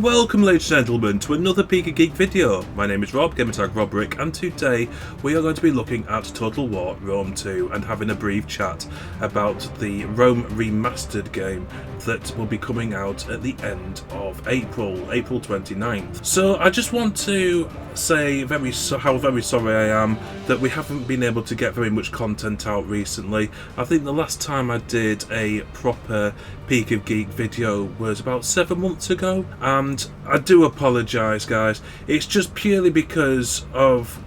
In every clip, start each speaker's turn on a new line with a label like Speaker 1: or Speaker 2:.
Speaker 1: welcome, ladies and gentlemen, to another Peak of Geek video. My name is Rob, gamertag Robrick, and today we are going to be looking at Total War Rome 2 and having a brief chat about the Rome Remastered game that will be coming out at the end of April 29th. So I just want to say how very sorry I am that we haven't been able to get very much content out recently. I think the last time I did a proper Peak of Geek video was about 7 months ago, and I do apologise, guys. It's just purely because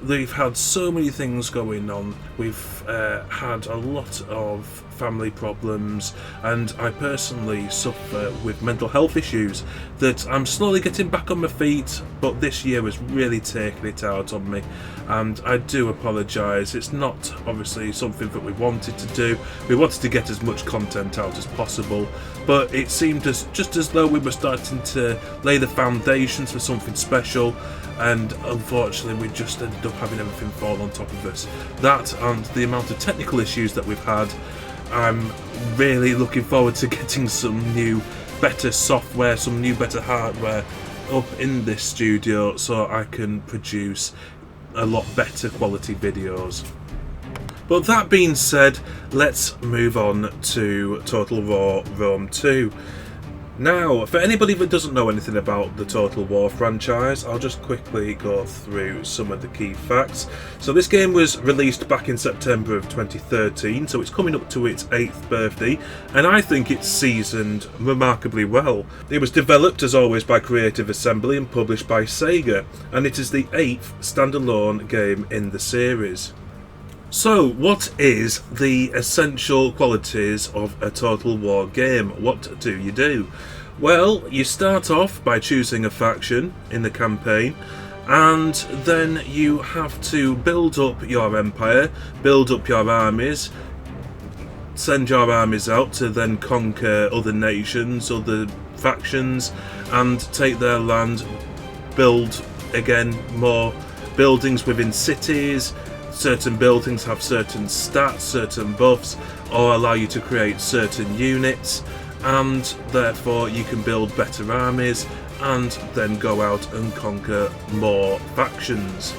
Speaker 1: we've had so many things going on. We've had a lot of family problems, and I personally suffer with mental health issues that I'm slowly getting back on my feet, but this year has really taken it out on me, and I do apologise. It's not obviously something that we wanted to do. We wanted to get as much content out as possible, but it seemed just as though we were starting to lay the foundations for something special, and unfortunately we just ended up having everything fall on top of us. That and the amount of technical issues that we've had. I'm really looking forward to getting some new, better software, some new, better hardware up in this studio so I can produce a lot better quality videos. But that being said, let's move on to Total War Rome 2. Now, for anybody that doesn't know anything about the Total War franchise, I'll just quickly go through some of the key facts. So this game was released back in September of 2013, so it's coming up to its 8th birthday, and I think it's seasoned remarkably well. It was developed, as always, by Creative Assembly and published by Sega, and it is the 8th standalone game in the series. So, what is the essential qualities of a Total War game? What do you do? Well, you start off by choosing a faction in the campaign, and then you have to build up your empire, build up your armies, send your armies out to then conquer other nations, other factions, and take their land, build again more buildings within cities. Certain buildings have certain stats, certain buffs, or allow you to create certain units, and therefore you can build better armies and then go out and conquer more factions.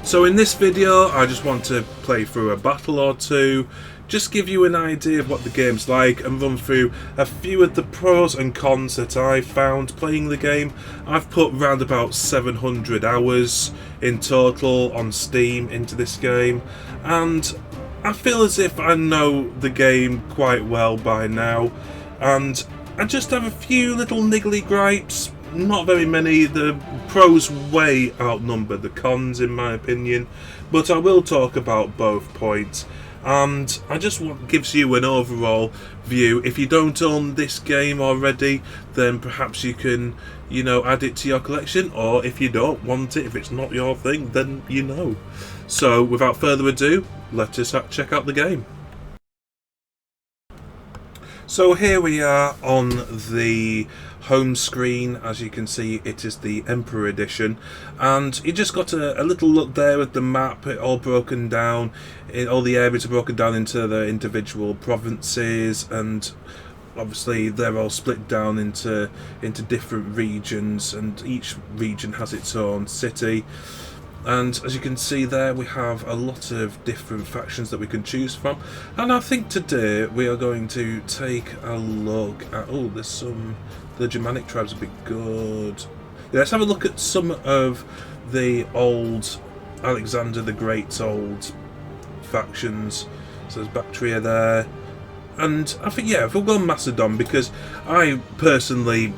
Speaker 1: So in this video I just want to play through a battle or two, just give you an idea of what the game's like and run through a few of the pros and cons that I found playing the game. I've put around about 700 hours in total on Steam into this game, and I feel as if I know the game quite well by now, and I just have a few little niggly gripes. Not very many. The pros way outnumber the cons in my opinion, but I will talk about both points. And I just gives you an overall view. If you don't own this game already, then perhaps you can, add it to your collection, or if you don't want it, if it's not your thing, then So without further ado, let us check out the game. So here we are on the home screen. As you can see, it is the Emperor Edition, and you just got a little look there at the map. It all broken down, all the areas are broken down into the individual provinces, and obviously they're all split down into different regions, and each region has its own city. And as you can see there, we have a lot of different factions that we can choose from. And I think today we are going to take a look at... the Germanic tribes would be good. Yeah, let's have a look at some of the old Alexander the Great's old factions. So there's Bactria there. And I think, if we'll go Macedon, because I personally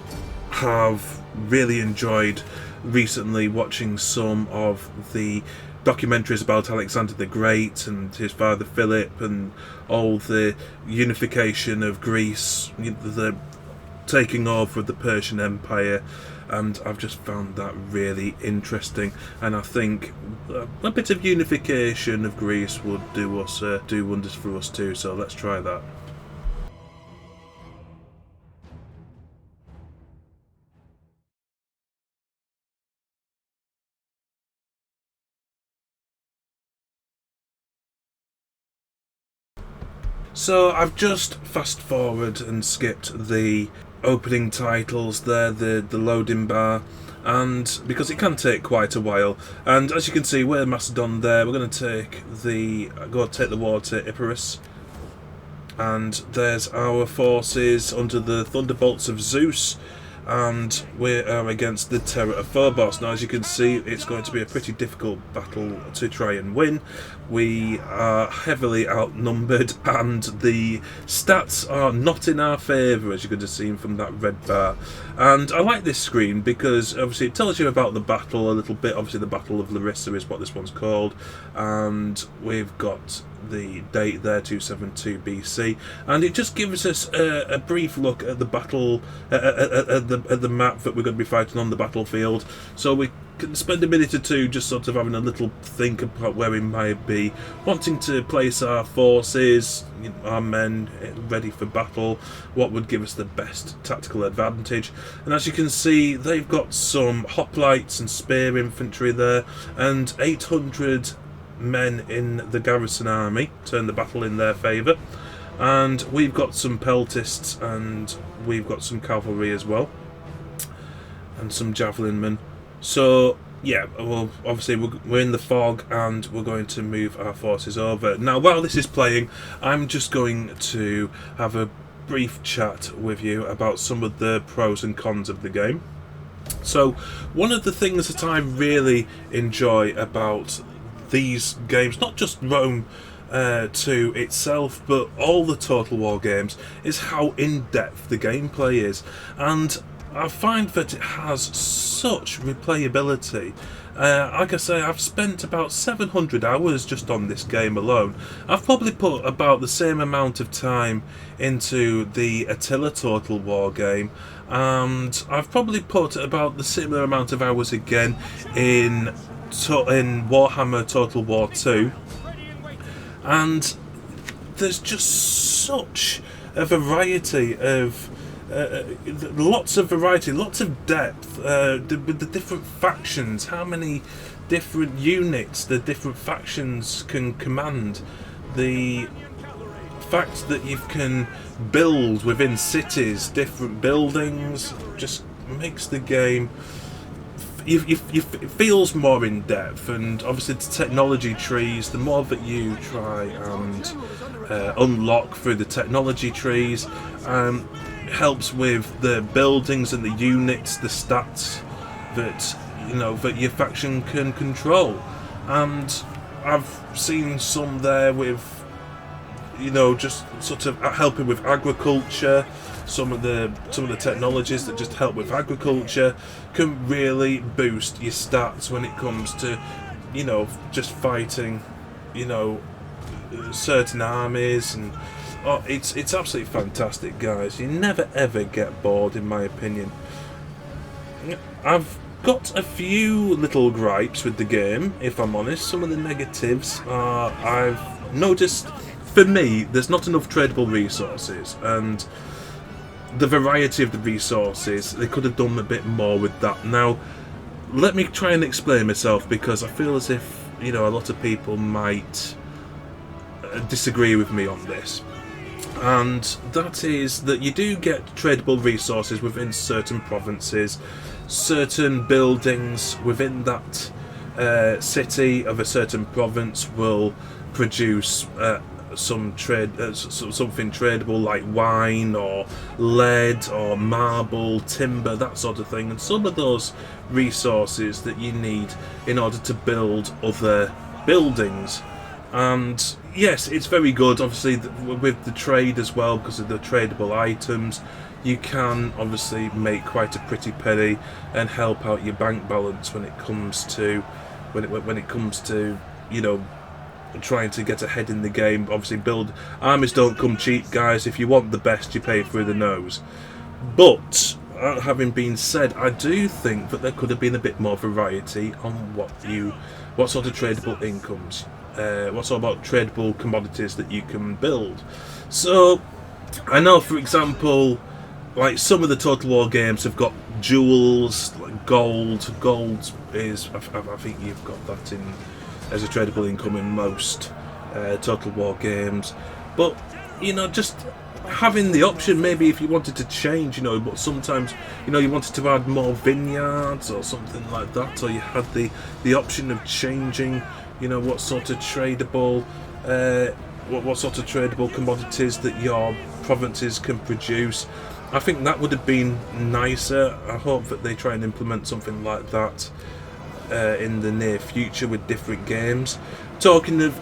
Speaker 1: have really enjoyed recently watching some of the documentaries about Alexander the Great and his father Philip, and all the unification of Greece, the taking over of the Persian Empire, and I've just found that really interesting, and I think a bit of unification of Greece would do wonders for us too, so let's try that. So I've just fast forward and skipped the opening titles there, the loading bar, and because it can take quite a while. And as you can see, we're Macedon there. We're going to take the war to Epirus, and there's our forces under the thunderbolts of Zeus, and we are against the terror of Phobos. Now, as you can see, it's going to be a pretty difficult battle to try and win. We are heavily outnumbered, and the stats are not in our favour, as you could have seen from that red bar. And I like this screen because obviously it tells you about the battle a little bit. Obviously the Battle of Larissa is what this one's called, and we've got the date there, 272 BC, and it just gives us a brief look at the battle, at the map that we're going to be fighting on the battlefield, so we can spend a minute or two just sort of having a little think about where we might be wanting to place our forces, our men ready for battle, what would give us the best tactical advantage. And as you can see, they've got some hoplites and spear infantry there, and 800 men in the garrison army, turn the battle in their favour, and we've got some peltists and we've got some cavalry as well, and some javelin men. So yeah, well, obviously we're in the fog and we're going to move our forces over. Now, while this is playing, I'm just going to have a brief chat with you about some of the pros and cons of the game. So one of the things that I really enjoy about these games, not just Rome 2 itself, but all the Total War games, is how in-depth the gameplay is. And I find that it has such replayability. Like I say, I've spent about 700 hours just on this game alone. I've probably put about the same amount of time into the Attila Total War game, and I've probably put about the similar amount of hours again in Warhammer Total War 2. And there's just such a variety of lots of variety, lots of depth, with the different factions, how many different units the different factions can command, the fact that you can build within cities different buildings just makes the game, it feels more in depth. And obviously the technology trees, the more that you try and unlock through the technology trees, helps with the buildings and the units, the stats that that your faction can control. And I've seen some there with just sort of helping with agriculture. Some of the technologies that just help with agriculture can really boost your stats when it comes to just fighting certain armies. And it's absolutely fantastic, guys. You never ever get bored, in my opinion. I've got a few little gripes with the game, if I'm honest. Some of the negatives are, I've noticed, for me, there's not enough tradable resources, and the variety of the resources, they could have done a bit more with that. Now, let me try and explain myself, because I feel as if a lot of people might disagree with me on this. And that is that you do get tradable resources within certain provinces, certain buildings within that city of a certain province will produce something tradable, like wine or lead or marble, timber, that sort of thing. And some of those resources that you need in order to build other buildings. And yes, it's very good, obviously, with the trade as well, because of the tradable items. You can obviously make quite a pretty penny and help out your bank balance when it comes to trying to get ahead in the game. Obviously, armies don't come cheap, guys. If you want the best, you pay through the nose. But having been said, I do think that there could have been a bit more variety on what sort of tradable incomes, what sort of tradable commodities that you can build. So I know, for example, like some of the Total War games have got jewels, like gold. Gold is, I think you've got that in as a tradable income in most Total War games. But you know, just having the option, maybe if you wanted to change, you know, but sometimes, you know, you wanted to add more vineyards or something like that, or you had the option of changing, you know, what sort of tradable what sort of tradable commodities that your provinces can produce. I think that would have been nicer. I hope that they try and implement something like that in the near future with different games. Talking of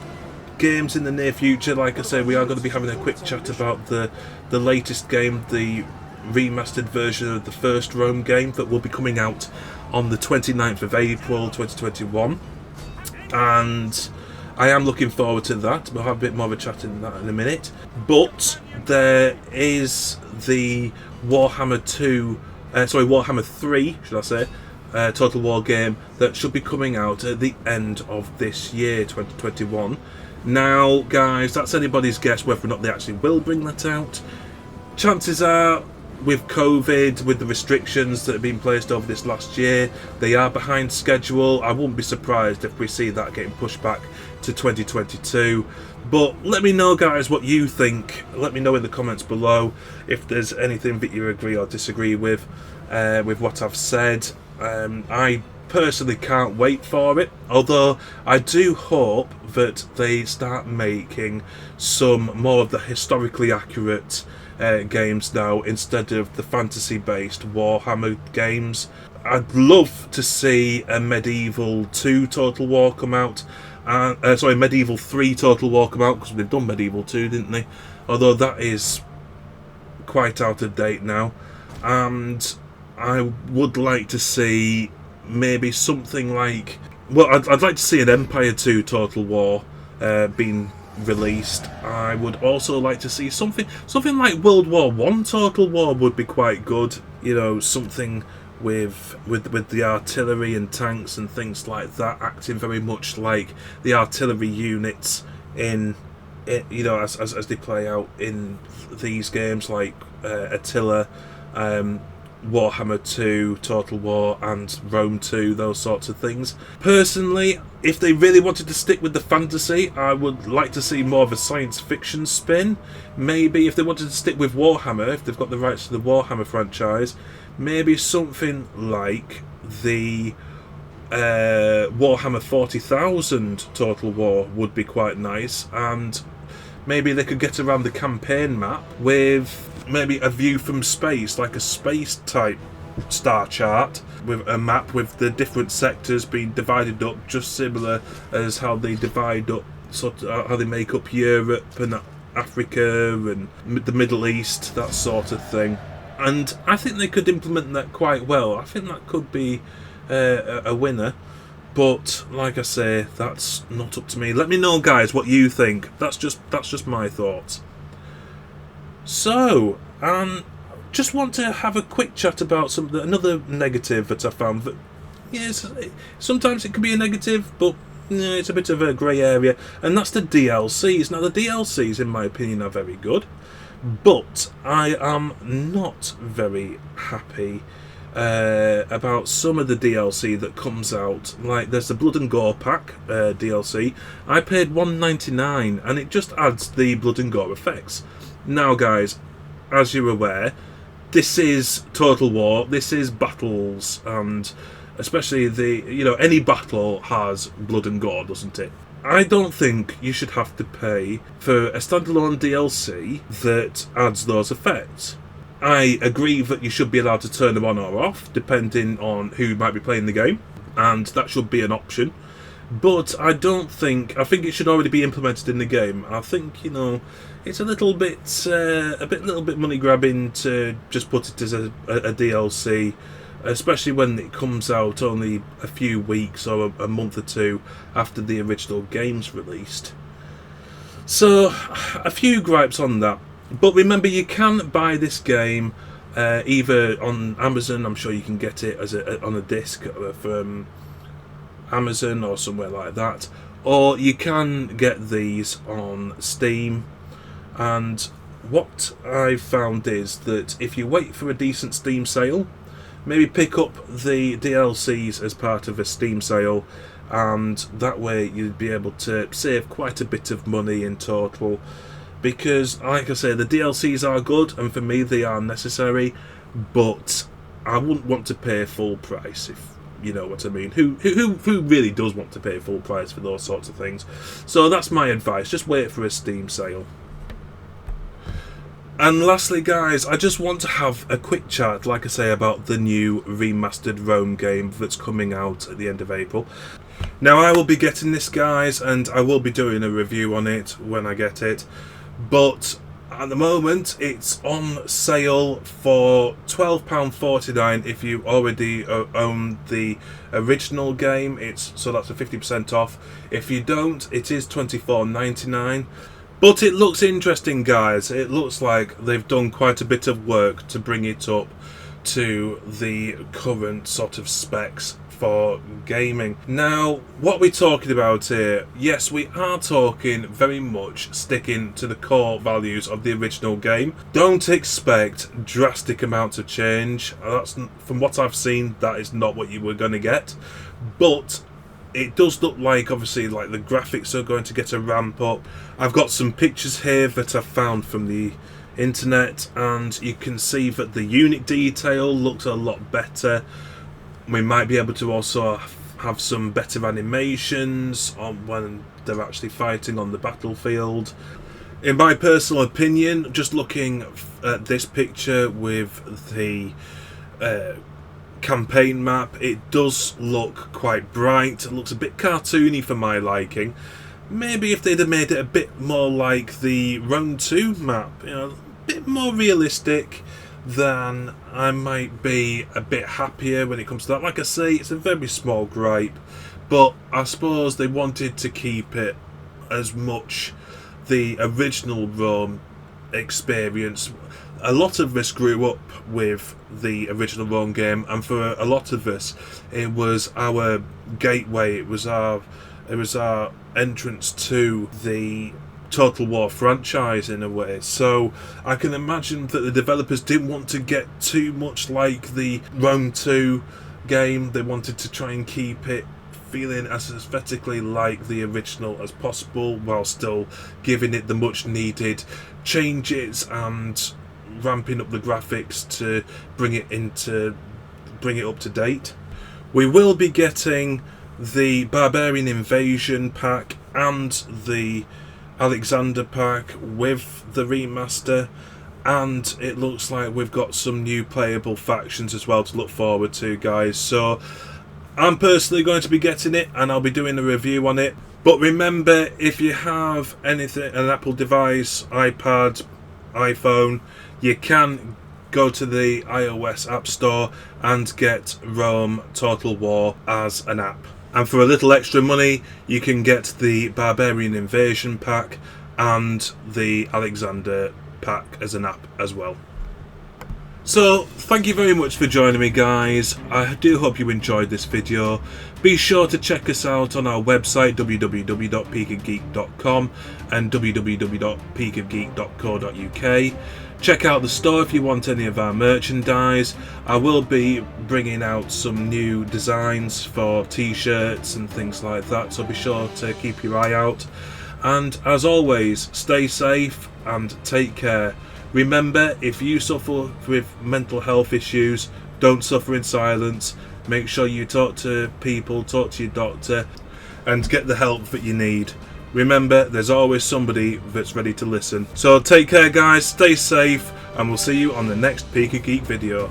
Speaker 1: games in the near future, like I say, we are going to be having a quick chat about the latest game, the remastered version of the first Rome game that will be coming out on the 29th of April 2021, and I am looking forward to that. We'll have a bit more of a chat in that in a minute. But there is the Warhammer 3, should I say, Total War game that should be coming out at the end of this year, 2021. Now, guys, that's anybody's guess whether or not they actually will bring that out. Chances are, with COVID, with the restrictions that have been placed over this last year, they are behind schedule. I wouldn't be surprised if we see that getting pushed back to 2022. But let me know, guys, what you think. Let me know in the comments below if there's anything that you agree or disagree with what I've said. I personally can't wait for it, although I do hope that they start making some more of the historically accurate games now instead of the fantasy-based Warhammer games. I'd love to see a Medieval 2 Total War come out. Medieval 3 Total War come out, because they've done Medieval 2, didn't they? Although that is quite out of date now. And I would like to see maybe something like... Well, I'd like to see an Empire 2 Total War being released. I would also like to see something like World War 1 Total War would be quite good. You know, something with the artillery and tanks and things like that, acting very much like the artillery units in you know, as they play out in these games like Attila, Warhammer 2, Total War and Rome 2, those sorts of things. Personally, if they really wanted to stick with the fantasy, I would like to see more of a science fiction spin. Maybe if they wanted to stick with Warhammer, if they've got the rights to the Warhammer franchise, maybe something like the Warhammer 40,000 Total War would be quite nice, and maybe they could get around the campaign map with maybe a view from space, like a space type star chart with a map with the different sectors being divided up, just similar as how they divide up, sort of how they make up Europe and Africa and the Middle East, that sort of thing. And I think they could implement that quite well. I think that could be a winner. But like I say, that's not up to me. Let me know, guys, what you think. That's just my thoughts. So, just want to have a quick chat about another negative that I found. That, yes, sometimes it can be a negative, but it's a bit of a grey area, and that's the DLCs. Now, the DLCs, in my opinion, are very good, but I am not very happy about some of the DLC that comes out. Like, there's the Blood and Gore pack DLC. I paid $1.99, and it just adds the Blood and Gore effects. Now, guys, as you're aware, this is Total War. This is battles, and especially any battle has blood and gore, doesn't it? I don't think you should have to pay for a standalone DLC that adds those effects. I agree that you should be allowed to turn them on or off, depending on who might be playing the game, and that should be an option. But I think it should already be implemented in the game. I think, it's a little bit money grabbing to just put it as a DLC, especially when it comes out only a few weeks or a month or two after the original game's released. So, a few gripes on that. But remember, you can buy this game either on Amazon. I'm sure you can get it on a disc from Amazon or somewhere like that, or you can get these on Steam. And what I've found is that if you wait for a decent Steam sale, maybe pick up the DLCs as part of a Steam sale, and that way you'd be able to save quite a bit of money in total. because, like I say, the DLCs are good, and for me they are necessary, but I wouldn't want to pay full price, if you know what I mean. Who really does want to pay full price for those sorts of things? So that's my advice, just wait for a Steam sale. And lastly, guys, I just want to have a quick chat, like I say, about the new remastered Rome game that's coming out at the end of April. Now, I will be getting this, guys, and I will be doing a review on it when I get it, but at the moment it's on sale for £12.49 if you already own the original game. So that's a 50% off. If you don't, it is £24.99. But it looks interesting, guys. It looks like they've done quite a bit of work to bring it up to the current sort of specs for gaming. Now, what we're talking about here, yes, we are talking very much sticking to the core values of the original game. Don't expect drastic amounts of change. That's, from what I've seen, that is not what you were going to get. But it does look like, obviously, like the graphics are going to get a ramp up. I've got some pictures here that I've found from the internet, and you can see that the unit detail looks a lot better. We might be able to also have some better animations on when they're actually fighting on the battlefield. In my personal opinion, just looking at this picture with the campaign map, it does look quite bright. It looks a bit cartoony for my liking. Maybe if they'd have made it a bit more like the Rome 2 map, you know, a bit more realistic, then I might be a bit happier when it comes to that. Like I say, it's a very small gripe, but I suppose they wanted to keep it as much the original Rome experience. A lot of us grew up with the original Rome game, and for a lot of us it was our gateway, it was our entrance to the Total War franchise in a way. So I can imagine that the developers didn't want to get too much like the Rome 2 game. They wanted to try and keep it feeling as aesthetically like the original as possible, while still giving it the much needed changes and ramping up the graphics to bring it up to date. We will be getting the Barbarian Invasion pack and the Alexander pack with the remaster, and it looks like we've got some new playable factions as well to look forward to, guys. So I'm personally going to be getting it, and I'll be doing a review on it. But remember, if you have anything, an Apple device, iPad, iPhone, you can go to the iOS App Store and get Rome Total War as an app. And for a little extra money, you can get the Barbarian Invasion pack and the Alexander pack as an app as well. So, thank you very much for joining me, guys. I do hope you enjoyed this video. Be sure to check us out on our website, www.peakofgeek.com and www.peakofgeek.co.uk. Check out the store if you want any of our merchandise. I will be bringing out some new designs for t-shirts and things like that, so be sure to keep your eye out. And as always, stay safe and take care. Remember, if you suffer with mental health issues, don't suffer in silence. Make sure you talk to people, talk to your doctor, and get the help that you need. Remember, there's always somebody that's ready to listen. So take care, guys, stay safe, and we'll see you on the next Peak of Geek video.